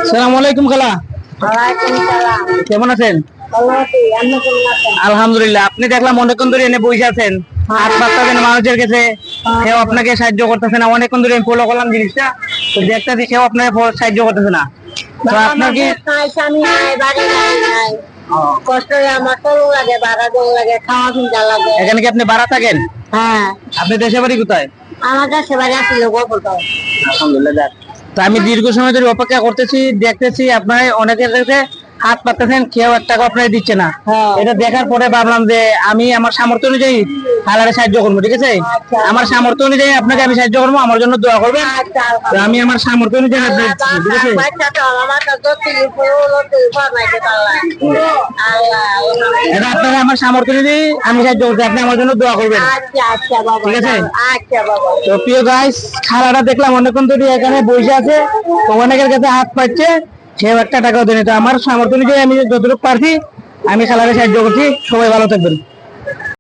আসসালামু আলাইকুম খালা। ওয়ালাইকুম সালাম। কেমন আছেন? ভালো আছি, আপনি কেমন আছেন? আলহামদুলিল্লাহ। আপনি দেখলাম অনেকক্ষণ ধরে এনে বসে আছেন, হাত পাততেছেন মানুষের কাছে, কেউ আপনাকে সাহায্য করতেছে না। অনেকক্ষণ ধরে আমি ফলো করলাম জিনিসটা, তো দেখতেছি কেউ আপনাকে সাহায্য করতেছে না। তো আপনার কি নাই, স্বামী নাই, বাড়ি নাই। কষ্ট হয়ে আমার চলু লাগে, ভাড়া দেওয়া লাগে, খাওয়া চিন্তা লাগে। এখানে কি আপনি ভাড়া থাকেন? হ্যাঁ, আপনি দেশে বাড়ি কোথায়? আমার কাছে বাড়ি আসছিল গোপালগঞ্জ। আলহামদুলিল্লাহ যাক। তো আমি দীর্ঘ সময় ধরে অপেক্ষা করতেছি, দেখতেছি আপনার অনেকের কাছে হাত পাততেছেন, কেউ এক টাকা আপনার দিচ্ছে না। এটা দেখার পরে ভাবলাম যে আমি আমার সামর্থ্য অনুযায়ী খালারে সাহায্য করবো, ঠিক আছে? আমার সামর্থ্য অনুযায়ী আপনাকে আমি সাহায্য করবো, আমার জন্য দোয়া করবেন। তো আমি আমার সামর্থ্য অনুযায়ী আপনাকে দিচ্ছি, ঠিক আছে? এটা আপনারা আমার সামর্থ্য অনুযায়ী আমি সাহায্য করছি, আপনি আমার জন্য দোয়া করবেন, ঠিক আছে? তো প্রিয় গাইস, খালাটা দেখলাম অনেকক্ষণ ধরে এখানে বসে আছে, তো অনেকের কাছে হাত পাচ্ছে, সেও একটা টাকাও দেয়নি। তো আমার সামর্থ্য অনুযায়ী আমি যতটুকু পারছি আমি খালারে সাহায্য করছি। সবাই ভালো থাকবেন।